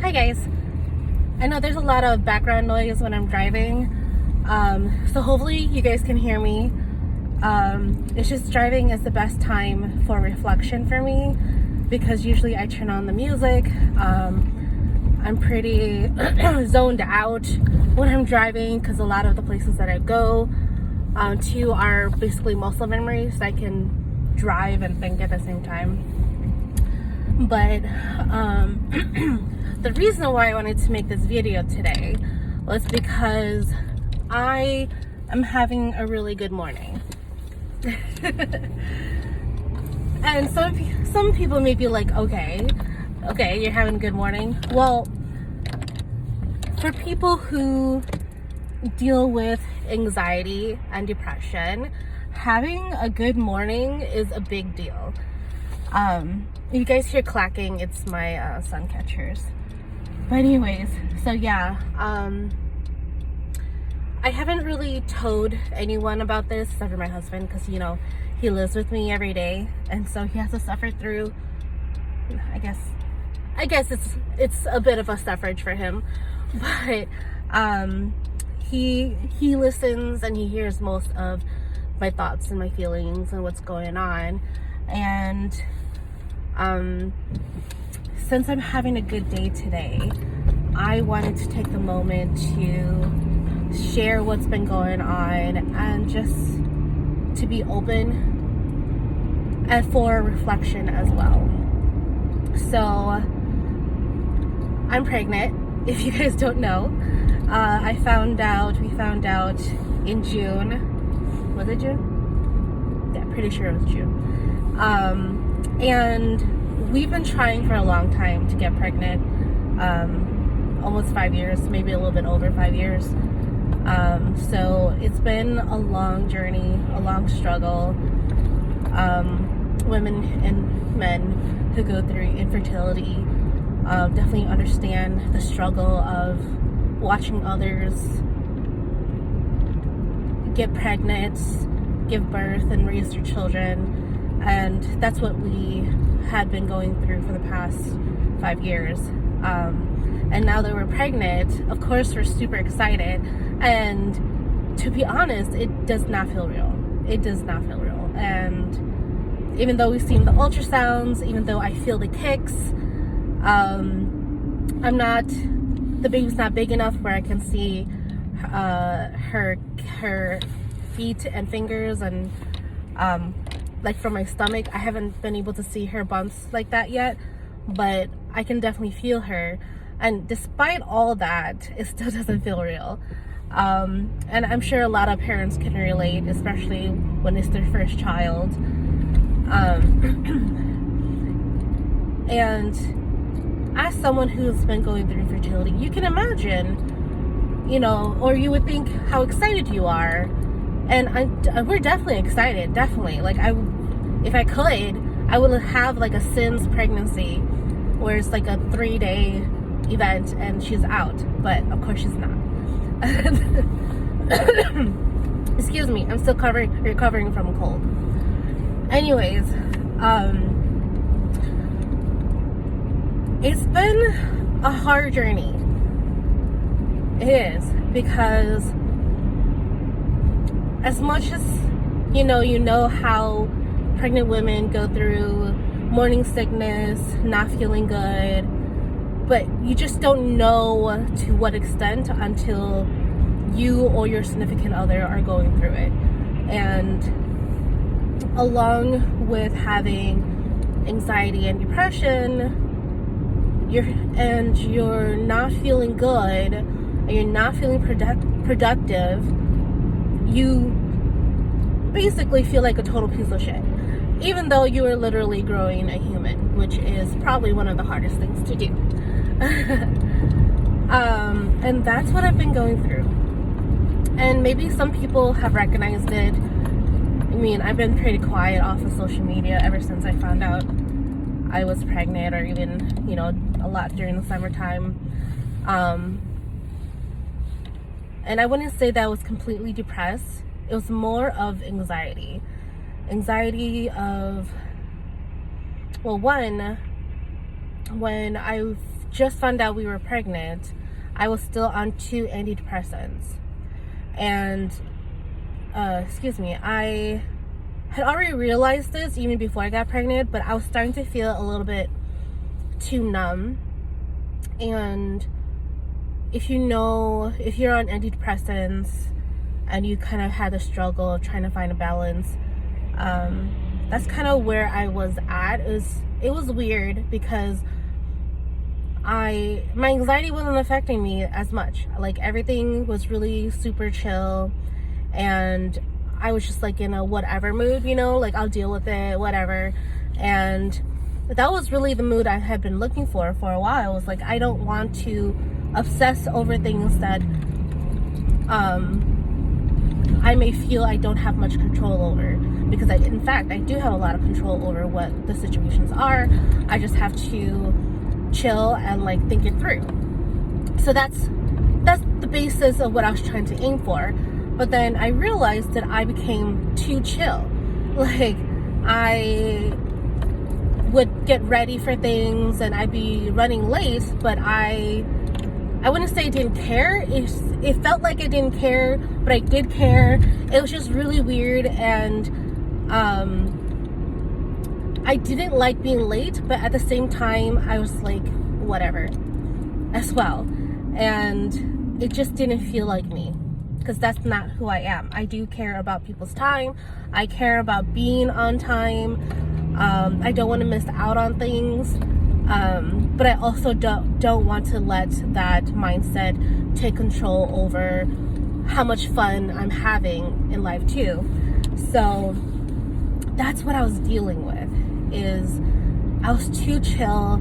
Hi guys. I know there's a lot of background noise when I'm driving, so hopefully you guys can hear me. It's just driving is the best time for reflection for me because usually I turn on the music. I'm pretty zoned out when I'm driving because a lot of the places that I go to are basically muscle memory, so I can drive and think at the same time. But the reason why I wanted to make this video today was because I am having a really good morning. And some people may be like, okay, you're having a good morning. Well, for people who deal with anxiety and depression, having a good morning is a big deal. You guys hear clacking, it's my sun catchers. But anyways, so yeah, I haven't really told anyone about this except for my husband, because you know he lives with me every day, and so he has to suffer through. I guess it's a bit of a suffrage for him, but he listens and he hears most of my thoughts and my feelings and what's going on. And since I'm having a good day today, I wanted to take the moment to share what's been going on and just to be open and for reflection as well. So I'm pregnant, if you guys don't know. We found out in June. Was it June? Yeah, pretty sure it was June. And we've been trying for a long time to get pregnant, almost 5 years, maybe a little bit over 5 years. So it's been a long journey, a long struggle. Women and men who go through infertility definitely understand the struggle of watching others get pregnant, give birth, and raise their children. And that's what we had been going through for the past 5 years. And now that we're pregnant, of course we're super excited. And to be honest, it does not feel real. It does not feel real. And even though we've seen the ultrasounds, even though I feel the kicks, the baby's not big enough where I can see her feet and fingers, and like from my stomach, I haven't been able to see her bumps like that yet, but I can definitely feel her. And despite all that, it still doesn't feel real. And I'm sure a lot of parents can relate, especially when it's their first child. And as someone who's been going through infertility, you can imagine, you know, or you would think how excited you are. And we're definitely excited, definitely. Like, if I could, I would have like a SINS pregnancy where it's like a 3-day event and she's out, but of course she's not. Excuse me, I'm still recovering from a cold. Anyways, it's been a hard journey. It is, because as much as you know how pregnant women go through morning sickness, not feeling good, but you just don't know to what extent until you or your significant other are going through it. And along with having anxiety and depression, you're not feeling good, and you're not feeling productive, you basically feel like a total piece of shit, even though you are literally growing a human, which is probably one of the hardest things to do. And that's what I've been going through. And maybe some people have recognized it. I mean, I've been pretty quiet off of social media ever since I found out I was pregnant, or even, you know, a lot during the summertime. And I wouldn't say that I was completely depressed. It was more of anxiety. Anxiety of, well, one, when I just found out we were pregnant, I was still on 2 antidepressants. And, I had already realized this even before I got pregnant, but I was starting to feel a little bit too numb. And if you're on antidepressants and you kind of had a struggle of trying to find a balance, that's kind of where I was at. It was weird because my anxiety wasn't affecting me as much. Like, everything was really super chill, and I was just like in a whatever mood, like I'll deal with it, whatever. And that was really the mood I had been looking for a while. I was like, I don't want to obsess over things that I may feel I don't have much control over, because in fact I do have a lot of control over what the situations are. I just have to chill and like think it through. So that's the basis of what I was trying to aim for. But then I realized that I became too chill. Like, I would get ready for things and I'd be running late, but I wouldn't say I didn't care. It felt like I didn't care, but I did care. It was just really weird, and I didn't like being late, but at the same time I was like, whatever as well. And it just didn't feel like me, because that's not who I am. I do care about people's time. I care about being on time. I don't want to miss out on things. But I also don't want to let that mindset take control over how much fun I'm having in life too. So that's what I was dealing with, is I was too chill,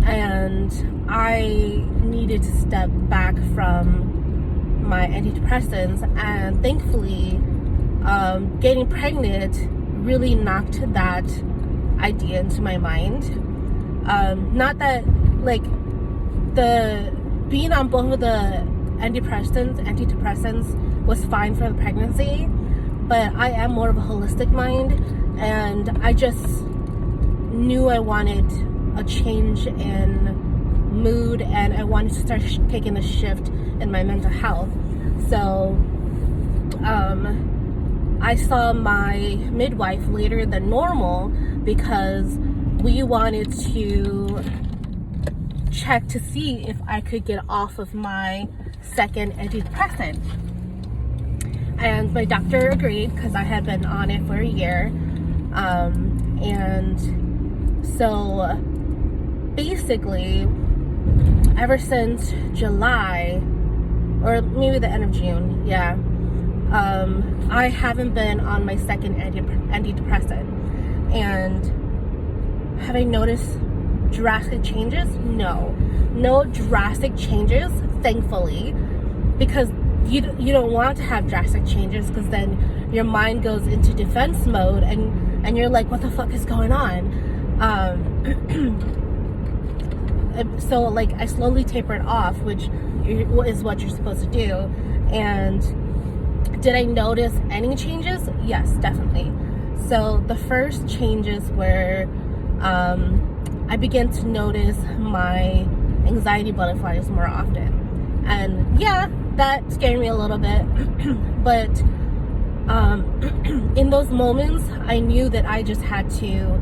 and I needed to step back from my antidepressants. And thankfully, getting pregnant really knocked that idea into my mind. Not that, like, the being on both of the antidepressants was fine for the pregnancy, but I am more of a holistic mind, and I just knew I wanted a change in mood, and I wanted to start taking a shift in my mental health. So I saw my midwife later than normal, because we wanted to check to see if I could get off of my second antidepressant. And my doctor agreed, because I had been on it for a year. And so basically, ever since July, or maybe the end of June, I haven't been on my second antidepressant. And have I noticed drastic changes? No drastic changes, thankfully, because you don't want to have drastic changes, because then your mind goes into defense mode, and you're like, what the fuck is going on? So like, I slowly tapered off, which is what you're supposed to do. And did I notice any changes? Yes, definitely. So the first changes were, I began to notice my anxiety butterflies more often. And yeah, that scared me a little bit. But in those moments, I knew that I just had to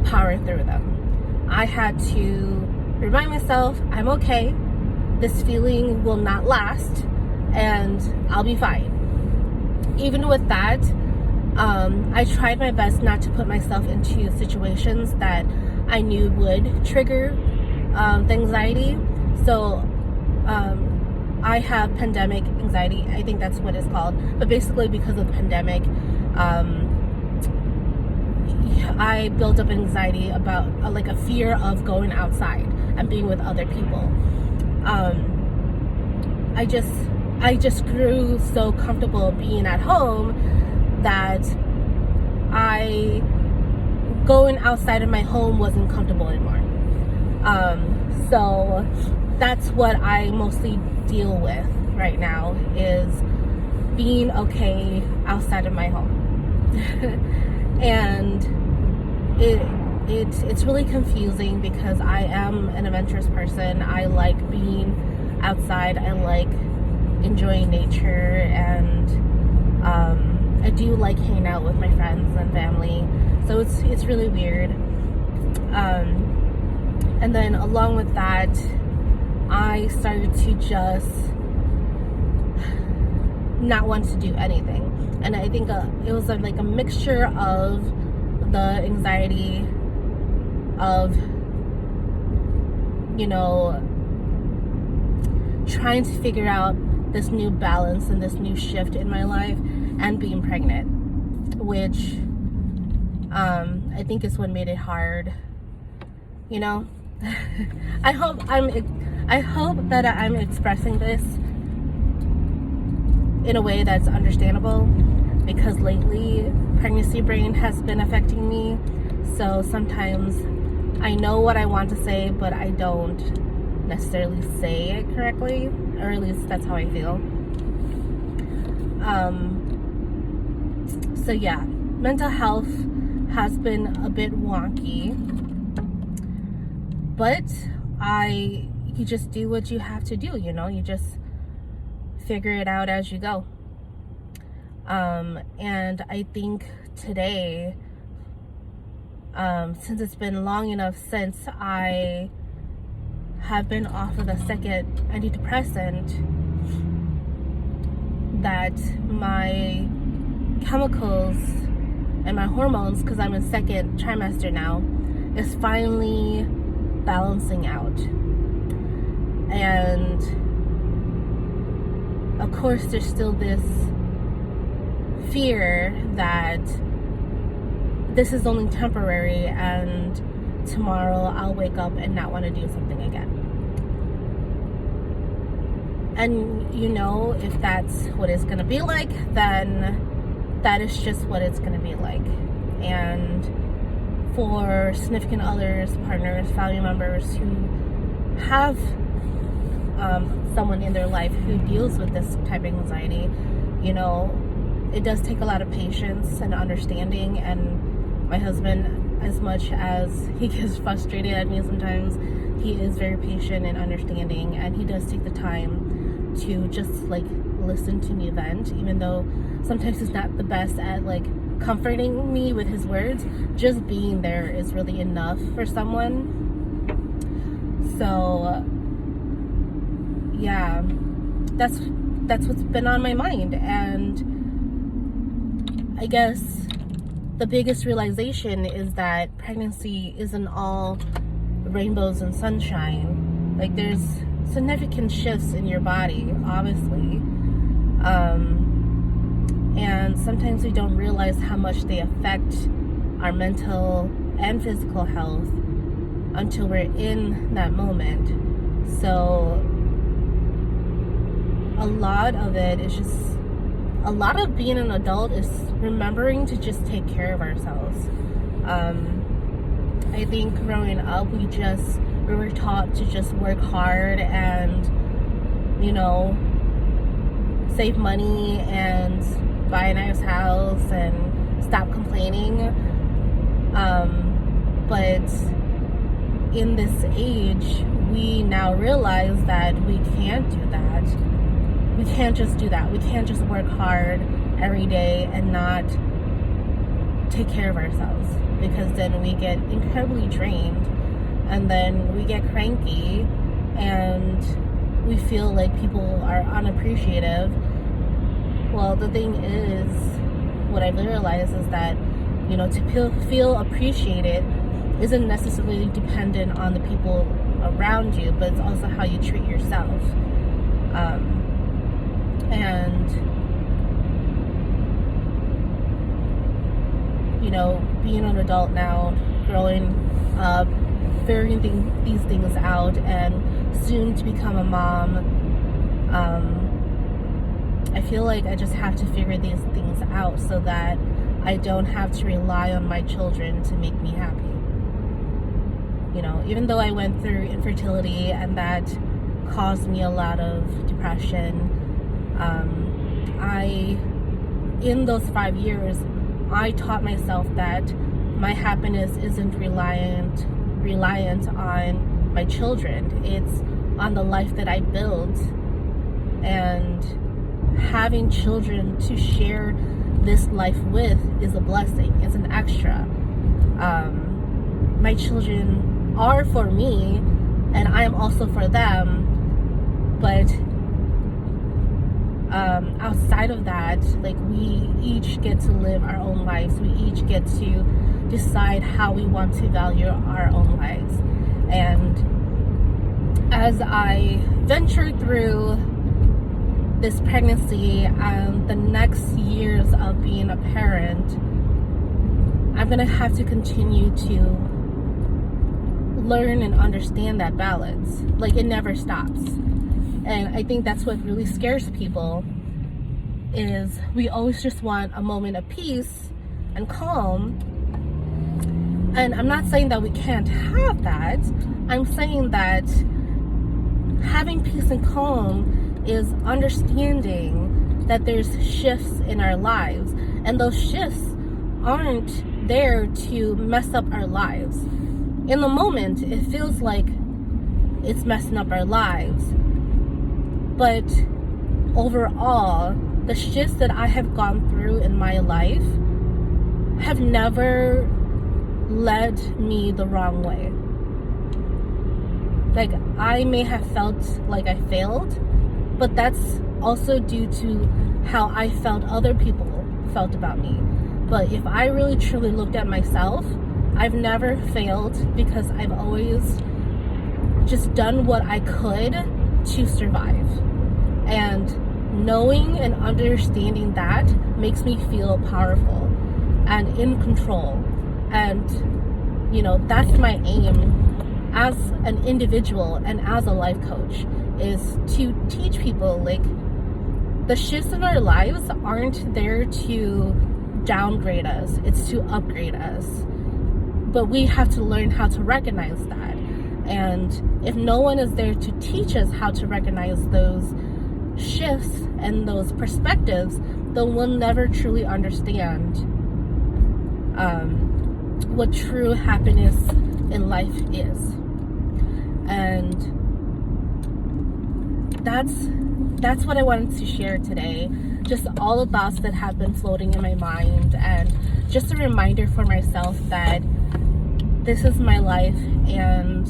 power through them. I had to remind myself, I'm okay. This feeling will not last, and I'll be fine. Even with that, I tried my best not to put myself into situations that I knew would trigger the anxiety. So I have pandemic anxiety. I think that's what it's called. But basically, because of the pandemic, I built up anxiety about like a fear of going outside and being with other people. I just grew so comfortable being at home that going outside of my home wasn't comfortable anymore. So that's what I mostly deal with right now, is being okay outside of my home. And it's really confusing because I am an adventurous person. I like being outside. I like enjoying nature, and I do like hanging out with my friends and family. So it's really weird. And then along with that, I started to just not want to do anything. And I think it was like a mixture of the anxiety of, you know, trying to figure out this new balance and this new shift in my life, and being pregnant, which I think is what made it hard, you know. I hope that I'm expressing this in a way that's understandable, because lately pregnancy brain has been affecting me. So sometimes I know what I want to say, but I don't necessarily say it correctly, or at least that's how I feel. So yeah, mental health has been a bit wonky, but you just do what you have to do, you know. You just figure it out as you go. And I think today, since it's been long enough since I have been off of the second antidepressant, that my chemicals and my hormones, because I'm in second trimester now, is finally balancing out. And of course there's still this fear that this is only temporary and tomorrow I'll wake up and not want to do something again. And you know, if that's what it's going to be like, then that is just what it's going to be like. And for significant others, partners, family members who have someone in their life who deals with this type of anxiety, you know, it does take a lot of patience and understanding. And my husband, as much as he gets frustrated at me sometimes, he is very patient and understanding, and he does take the time to just like listen to me vent, even though sometimes he's not the best at like comforting me with his words. Just being there is really enough for someone. So yeah, that's what's been on my mind. And I guess the biggest realization is that pregnancy isn't all rainbows and sunshine. Like, there's significant shifts in your body, obviously. And sometimes we don't realize how much they affect our mental and physical health until we're in that moment. So a lot of it is just, a lot of being an adult is remembering to just take care of ourselves. I think growing up, we were taught to just work hard and, you know, save money and buy a nice house and stop complaining. But in this age, we now realize that we can't do that. We can't just do that. We can't just work hard every day and not take care of ourselves, because then we get incredibly drained, and then we get cranky, and we feel like people are unappreciative. Well, the thing is, what I've realized is that, you know, to feel appreciated isn't necessarily dependent on the people around you, but it's also how you treat yourself. And, you know, being an adult now, growing up, figuring these things out, and soon to become a mom, I feel like I just have to figure these things out so that I don't have to rely on my children to make me happy. You know, even though I went through infertility and that caused me a lot of depression, in those 5 years, I taught myself that my happiness isn't reliant on my children. It's on the life that I build, and having children to share this life with is a blessing. It's an extra. My children are for me, and I am also for them. But outside of that, like, we each get to live our own lives. We each get to decide how we want to value our own lives. And as I venture through this pregnancy and the next years of being a parent, I'm gonna have to continue to learn and understand that balance. Like, it never stops. And I think that's what really scares people, is we always just want a moment of peace and calm. And I'm not saying that we can't have that. I'm saying that having peace and calm is understanding that there's shifts in our lives, and those shifts aren't there to mess up our lives. In the moment, it feels like it's messing up our lives, but overall, the shifts that I have gone through in my life have never led me the wrong way. Like, I may have felt like I failed, but that's also due to how I felt other people felt about me. But if I really truly looked at myself, I've never failed, because I've always just done what I could to survive. And knowing and understanding that makes me feel powerful and in control. And, you know, that's my aim as an individual and as a life coach, is to teach people, like, the shifts in our lives aren't there to downgrade us, it's to upgrade us. But we have to learn how to recognize that. And if no one is there to teach us how to recognize those shifts and those perspectives, then we'll never truly understand what true happiness in life is. And that's what I wanted to share today. Just all the thoughts that have been floating in my mind, and just a reminder for myself that this is my life, and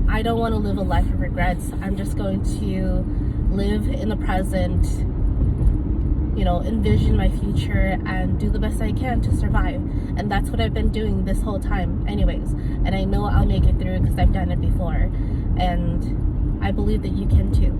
I don't want to live a life of regrets. I'm just going to live in the present, you know, envision my future, and do the best I can to survive. And that's what I've been doing this whole time anyways. And I know I'll make it through, because I've done it before. And I believe that you can too.